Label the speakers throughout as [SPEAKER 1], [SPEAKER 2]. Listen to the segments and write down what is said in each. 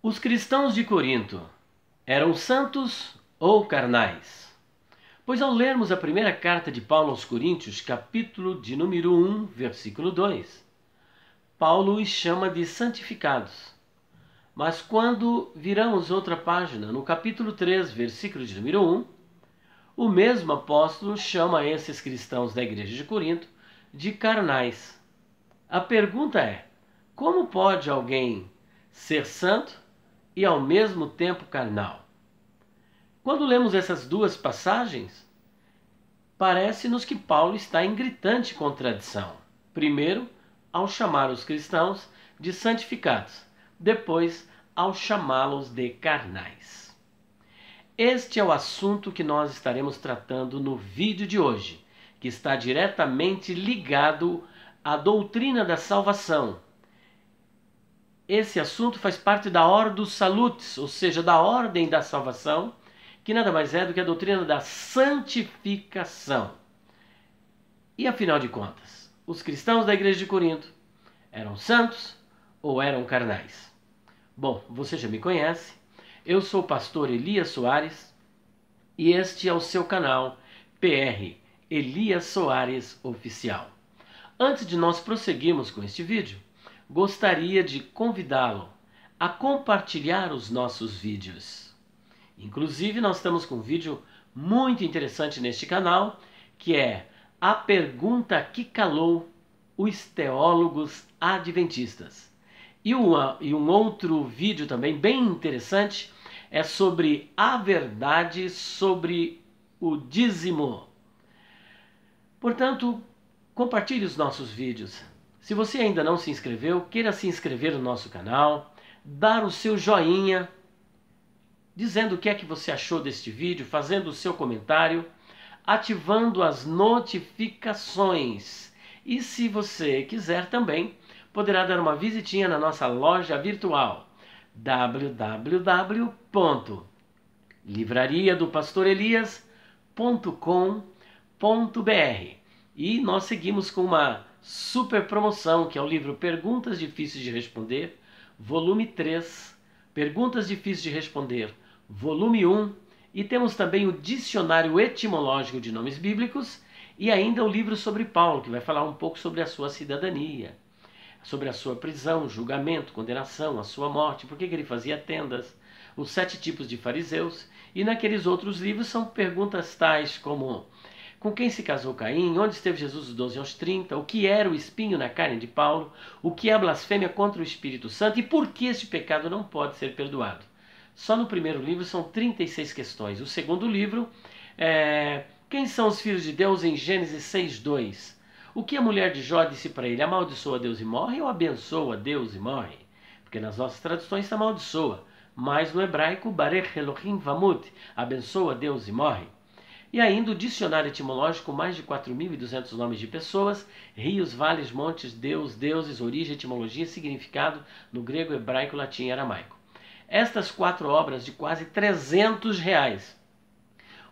[SPEAKER 1] Os cristãos de Corinto eram santos ou carnais? Pois ao lermos a primeira carta de Paulo aos Coríntios, capítulo de número 1, versículo 2, Paulo os chama de santificados. Mas quando viramos outra página, no capítulo 3, versículo de número 1, o mesmo apóstolo chama esses cristãos da igreja de Corinto de carnais. A pergunta é: como pode alguém ser santo e ao mesmo tempo carnal? Quando lemos essas duas passagens, parece-nos que Paulo está em gritante contradição. Primeiro, ao chamar os cristãos de santificados, depois, ao chamá-los de carnais. Este é o assunto que nós estaremos tratando no vídeo de hoje, que está diretamente ligado à doutrina da salvação. Esse assunto faz parte da Ordo Salutis, ou seja, da ordem da salvação, que nada mais é do que a doutrina da santificação. E afinal de contas, os cristãos da igreja de Corinto eram santos ou eram carnais? Bom, você já me conhece, eu sou o pastor Elias Soares e este é o seu canal PR Elias Soares Oficial. Antes de nós prosseguirmos com este vídeo, gostaria de convidá-lo a compartilhar os nossos vídeos. Inclusive, nós estamos com um vídeo muito interessante neste canal, que é a pergunta que calou os teólogos adventistas. E um outro vídeo também bem interessante é sobre a verdade sobre o dízimo. Portanto, compartilhe os nossos vídeos. Se você ainda não se inscreveu, queira se inscrever no nosso canal, dar o seu joinha, dizendo o que é que você achou deste vídeo, fazendo o seu comentário, ativando as notificações. E se você quiser também, poderá dar uma visitinha na nossa loja virtual www.livrariadopastorelias.com.br. E nós seguimos com uma super promoção, que é o livro Perguntas Difíceis de Responder, volume 3, Perguntas Difíceis de Responder, volume 1, e temos também o Dicionário Etimológico de Nomes Bíblicos e ainda o livro sobre Paulo, que vai falar um pouco sobre a sua cidadania, sobre a sua prisão, julgamento, condenação, a sua morte, por que ele fazia tendas, os 7 tipos de fariseus, e naqueles outros livros são perguntas tais como: com quem se casou Caim? Onde esteve Jesus dos 12 aos 30? O que era o espinho na carne de Paulo? O que é a blasfêmia contra o Espírito Santo? E por que este pecado não pode ser perdoado? Só no primeiro livro são 36 questões. O segundo livro é: quem são os filhos de Deus em Gênesis 6:2? O que a mulher de Jó disse para ele? Amaldiçoa Deus e morre ou abençoa Deus e morre? Porque nas nossas traduções está amaldiçoa, mas no hebraico, Barech Elohim Vamut, abençoa Deus e morre. E ainda o dicionário etimológico, mais de 4.200 nomes de pessoas, rios, vales, montes, Deus, deuses, origem, etimologia, significado no grego, hebraico, latim e aramaico. Estas 4 obras de quase R$300.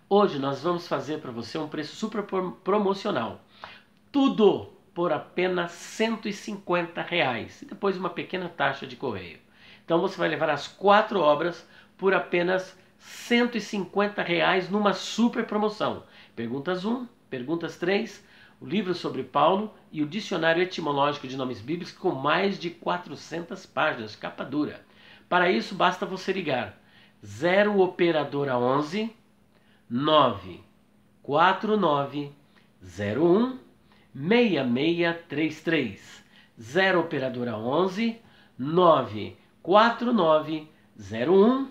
[SPEAKER 1] Hoje nós vamos fazer para você um preço super promocional. Tudo por apenas R$150 e depois uma pequena taxa de correio. Então você vai levar as 4 obras por apenas R$150 numa super promoção. Perguntas 1, perguntas 3, o livro sobre Paulo e o dicionário etimológico de nomes bíblicos com mais de 400 páginas, capa dura. Para isso basta você ligar 0 operadora 11 949 01 6633, 0 operadora 11 949 01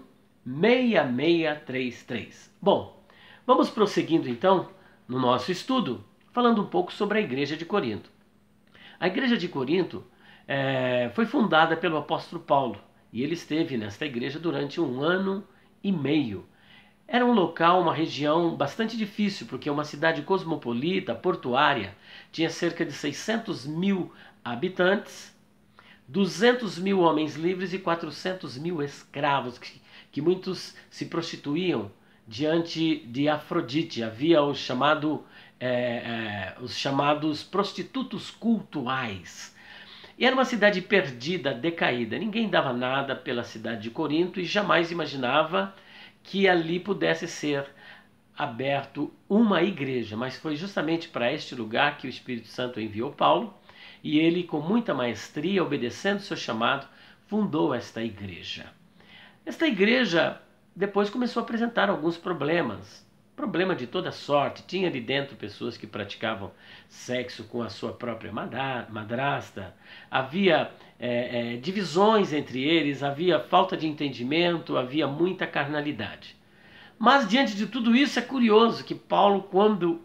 [SPEAKER 1] 6633. Bom, vamos prosseguindo então no nosso estudo, falando um pouco sobre a igreja de Corinto. A igreja de Corinto foi fundada pelo apóstolo Paulo e ele esteve nesta igreja durante 1 ano e meio. Era um local, uma região bastante difícil, porque é uma cidade cosmopolita, portuária, tinha cerca de 600 mil habitantes, 200 mil homens livres e 400 mil escravos, que muitos se prostituíam diante de Afrodite. Havia os chamados prostitutos cultuais. E era uma cidade perdida, decaída. Ninguém dava nada pela cidade de Corinto e jamais imaginava que ali pudesse ser aberto uma igreja. Mas foi justamente para este lugar que o Espírito Santo enviou Paulo, e ele, com muita maestria, obedecendo seu chamado, fundou esta igreja. Esta igreja depois começou a apresentar alguns problemas. Problema de toda sorte. Tinha ali dentro pessoas que praticavam sexo com a sua própria madrasta. Havia divisões entre eles, havia falta de entendimento, havia muita carnalidade. Mas diante de tudo isso é curioso que Paulo, quando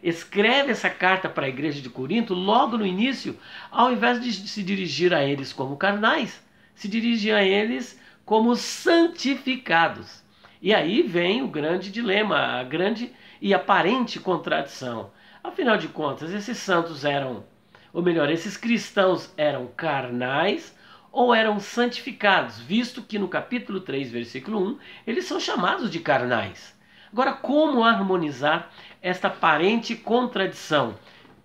[SPEAKER 1] escreve essa carta para a igreja de Corinto, logo no início, ao invés de se dirigir a eles como carnais, se dirige a eles como santificados. E aí vem o grande dilema, a grande e aparente contradição. Afinal de contas, esses santos eram, ou melhor, esses cristãos eram carnais ou eram santificados, visto que no capítulo 3, versículo 1, eles são chamados de carnais. Agora, como harmonizar esta aparente contradição?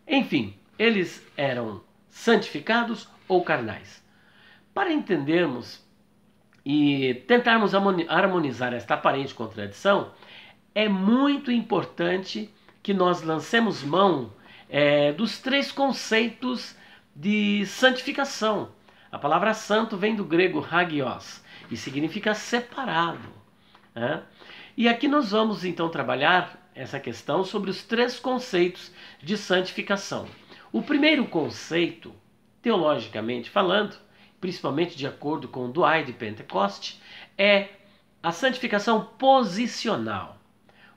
[SPEAKER 1] Enfim, eles eram santificados ou carnais? Para entendermos e tentarmos harmonizar esta aparente contradição, é muito importante que nós lancemos mão dos três conceitos de santificação. A palavra santo vem do grego hagios e significa separado. E aqui nós vamos então trabalhar essa questão sobre os três conceitos de santificação. O primeiro conceito, teologicamente falando, principalmente de acordo com o Dwight de Pentecoste, é a santificação posicional.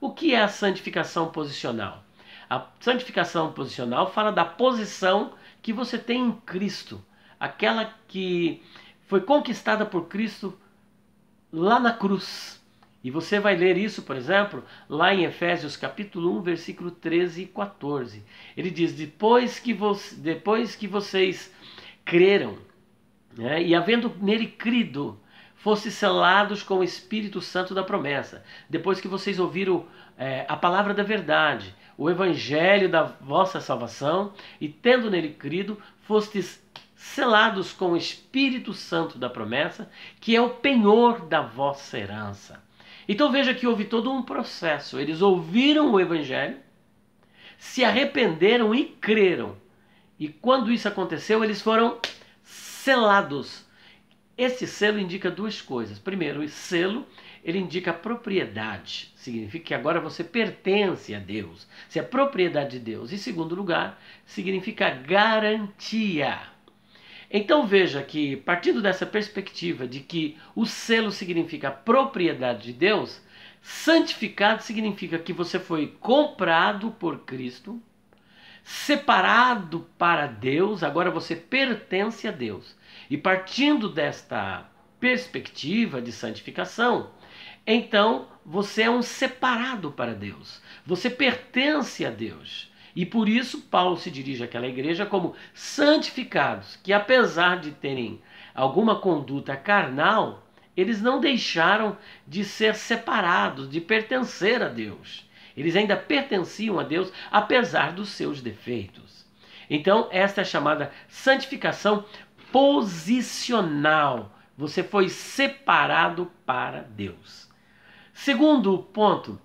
[SPEAKER 1] O que é a santificação posicional? A santificação posicional fala da posição que você tem em Cristo, aquela que foi conquistada por Cristo lá na cruz. E você vai ler isso, por exemplo, lá em Efésios capítulo 1, versículo 13 e 14. Ele diz, depois que vocês creram, e havendo nele crido, fossem selados com o Espírito Santo da promessa. Depois que vocês ouviram a palavra da verdade, o evangelho da vossa salvação, e tendo nele crido, fostes selados com o Espírito Santo da promessa, que é o penhor da vossa herança. Então veja que houve todo um processo. Eles ouviram o evangelho, se arrependeram e creram. E quando isso aconteceu, eles foram selados. Esse selo indica duas coisas. Primeiro, o selo, ele indica propriedade. Significa que agora você pertence a Deus. Você é propriedade de Deus. E segundo lugar, significa garantia. Então veja que, partindo dessa perspectiva de que o selo significa propriedade de Deus, santificado significa que você foi comprado por Cristo, separado para Deus, agora você pertence a Deus. E partindo desta perspectiva de santificação, então você é um separado para Deus. Você pertence a Deus. E por isso Paulo se dirige àquela igreja como santificados, que apesar de terem alguma conduta carnal, eles não deixaram de ser separados, de pertencer a Deus. Eles ainda pertenciam a Deus, apesar dos seus defeitos. Então, esta é a chamada santificação posicional. Você foi separado para Deus. Segundo ponto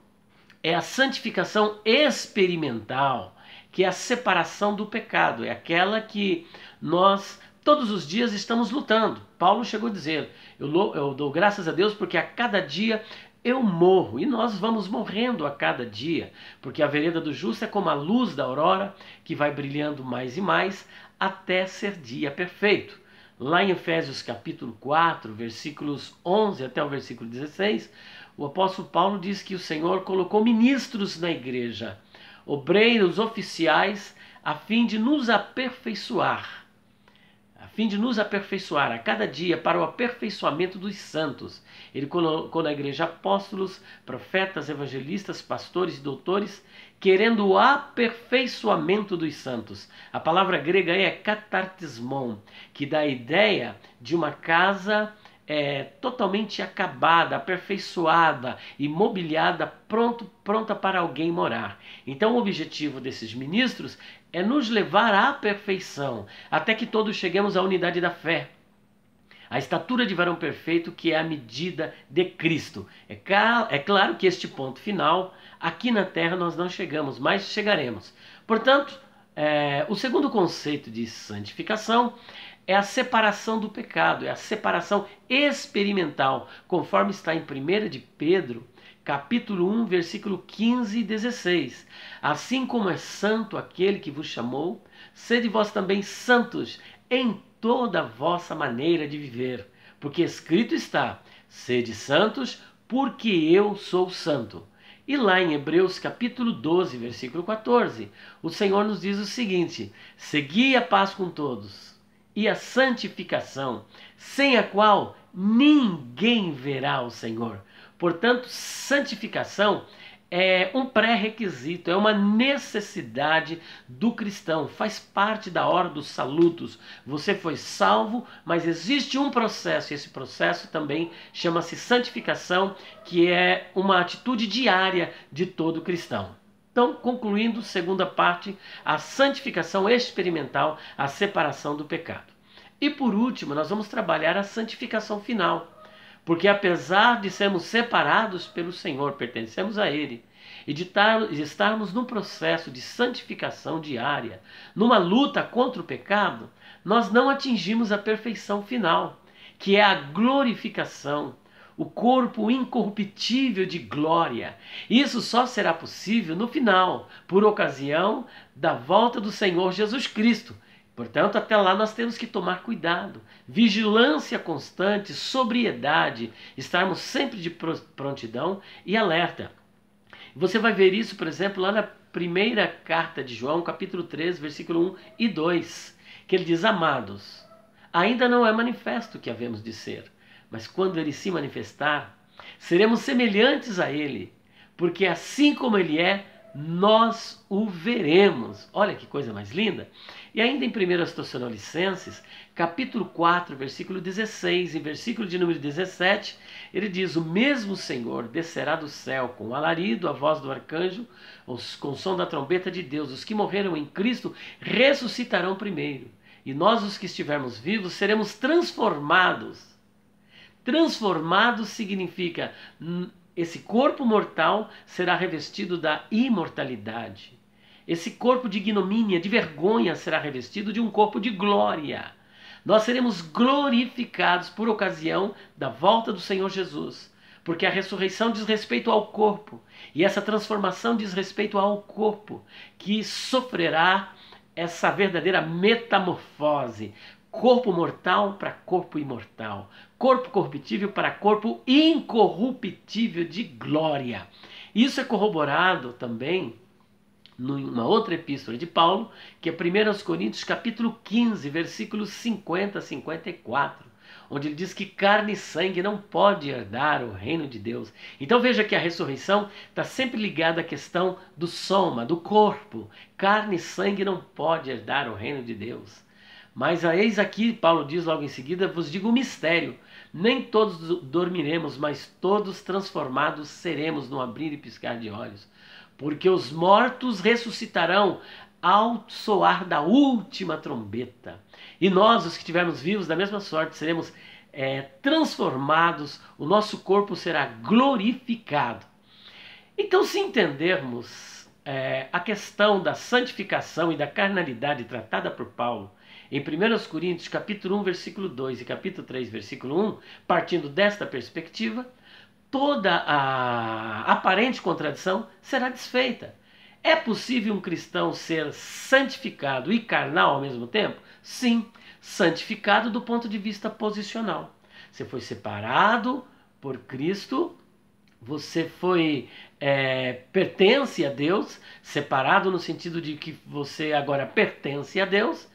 [SPEAKER 1] é a santificação experimental, que é a separação do pecado. É aquela que nós todos os dias estamos lutando. Paulo chegou a dizer, eu dou graças a Deus porque a cada dia eu morro. E nós vamos morrendo a cada dia, porque a vereda do justo é como a luz da aurora, que vai brilhando mais e mais até ser dia perfeito. Lá em Efésios capítulo 4, versículos 11 até o versículo 16, o apóstolo Paulo diz que o Senhor colocou ministros na igreja, obreiros, oficiais, a fim de nos aperfeiçoar. A cada dia para o aperfeiçoamento dos santos. Ele colocou na igreja apóstolos, profetas, evangelistas, pastores e doutores, querendo o aperfeiçoamento dos santos. A palavra grega é katartismon, que dá a ideia de uma casa totalmente acabada, aperfeiçoada, imobiliada, pronta para alguém morar. Então o objetivo desses ministros é nos levar à perfeição, até que todos cheguemos à unidade da fé, a estatura de varão perfeito, que é a medida de Cristo. É claro que este ponto final, aqui na terra nós não chegamos, mas chegaremos. Portanto, o segundo conceito de santificação é a separação do pecado, é a separação experimental, conforme está em 1 de Pedro, capítulo 1, versículo 15 e 16. Assim como é santo aquele que vos chamou, sede vós também santos em toda a vossa maneira de viver, porque escrito está: sede santos, porque eu sou santo. E lá em Hebreus capítulo 12, versículo 14, o Senhor nos diz o seguinte: segui a paz com todos e a santificação, sem a qual ninguém verá o Senhor. Portanto, santificação é um pré-requisito, é uma necessidade do cristão, faz parte da hora dos salutos. Você foi salvo, mas existe um processo, e esse processo também chama-se santificação, que é uma atitude diária de todo cristão. Então, concluindo, segunda parte, a santificação experimental, a separação do pecado. E por último, nós vamos trabalhar a santificação final. Porque apesar de sermos separados pelo Senhor, pertencemos a Ele, e de estarmos num processo de santificação diária, numa luta contra o pecado, nós não atingimos a perfeição final, que é a glorificação, o corpo incorruptível de glória. Isso só será possível no final, por ocasião da volta do Senhor Jesus Cristo. Portanto, até lá nós temos que tomar cuidado, vigilância constante, sobriedade, estarmos sempre de prontidão e alerta. Você vai ver isso, por exemplo, lá na primeira carta de João, capítulo 3, versículo 1 e 2, que ele diz: amados, ainda não é manifesto o que havemos de ser, mas quando ele se manifestar, seremos semelhantes a ele, porque assim como ele é, nós o veremos. Olha que coisa mais linda! E ainda em 1 Tessalonicenses, capítulo 4, versículo 16 e versículo de número 17, ele diz: o mesmo Senhor descerá do céu com o alarido, a voz do arcanjo, com o som da trombeta de Deus. Os que morreram em Cristo ressuscitarão primeiro, e nós, os que estivermos vivos, seremos transformados. Transformados significa esse corpo mortal será revestido da imortalidade. Esse corpo de ignomínia, de vergonha, será revestido de um corpo de glória. Nós seremos glorificados por ocasião da volta do Senhor Jesus. Porque a ressurreição diz respeito ao corpo. E essa transformação diz respeito ao corpo, que sofrerá essa verdadeira metamorfose. Corpo mortal para corpo imortal. Corpo corruptível para corpo incorruptível de glória. Isso é corroborado também numa outra epístola de Paulo, que é 1 Coríntios capítulo 15, versículos 50 a 54, onde ele diz que carne e sangue não pode herdar o reino de Deus. Então veja que a ressurreição está sempre ligada à questão do soma, do corpo. Carne e sangue não pode herdar o reino de Deus. Mas eis aqui, Paulo diz logo em seguida: vos digo um mistério, nem todos dormiremos, mas todos transformados seremos no abrir e piscar de olhos. Porque os mortos ressuscitarão ao soar da última trombeta. E nós, os que estivermos vivos, da mesma sorte, seremos transformados, o nosso corpo será glorificado. Então, se entendermos a questão da santificação e da carnalidade tratada por Paulo em 1 Coríntios capítulo 1, versículo 2 e capítulo 3, versículo 1, partindo desta perspectiva, toda a aparente contradição será desfeita. É possível um cristão ser santificado e carnal ao mesmo tempo? Sim, santificado do ponto de vista posicional. Você foi separado por Cristo, você pertence a Deus, separado no sentido de que você agora pertence a Deus,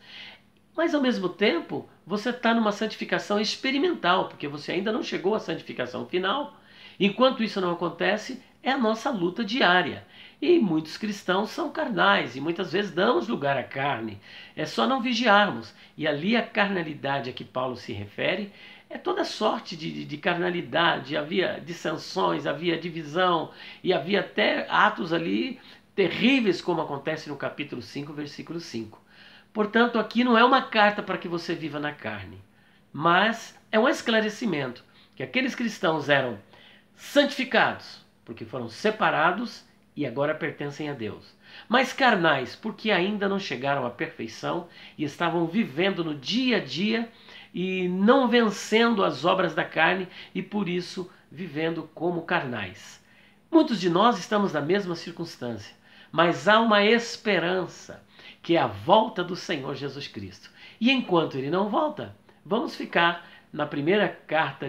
[SPEAKER 1] mas ao mesmo tempo você está numa santificação experimental, porque você ainda não chegou à santificação final. Enquanto isso não acontece, é a nossa luta diária. E muitos cristãos são carnais e muitas vezes damos lugar à carne. É só não vigiarmos. E ali a carnalidade a que Paulo se refere é toda sorte de carnalidade. Havia dissensões, havia divisão e havia até atos ali terríveis, como acontece no capítulo 5, versículo 5. Portanto, aqui não é uma carta para que você viva na carne, mas é um esclarecimento que aqueles cristãos eram santificados, porque foram separados e agora pertencem a Deus. Mas carnais, porque ainda não chegaram à perfeição e estavam vivendo no dia a dia e não vencendo as obras da carne e por isso vivendo como carnais. Muitos de nós estamos na mesma circunstância, mas há uma esperança, que é a volta do Senhor Jesus Cristo. E enquanto ele não volta, vamos ficar na primeira carta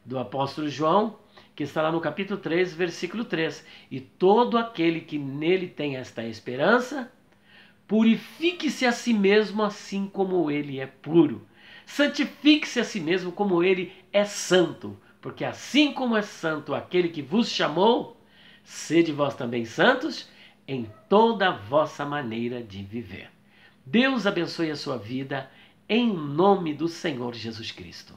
[SPEAKER 1] do apóstolo João, que está lá no capítulo 3, versículo 3. E todo aquele que nele tem esta esperança, purifique-se a si mesmo assim como ele é puro. Santifique-se a si mesmo como ele é santo. Porque assim como é santo aquele que vos chamou, sede vós também santos em toda a vossa maneira de viver. Deus abençoe a sua vida em nome do Senhor Jesus Cristo.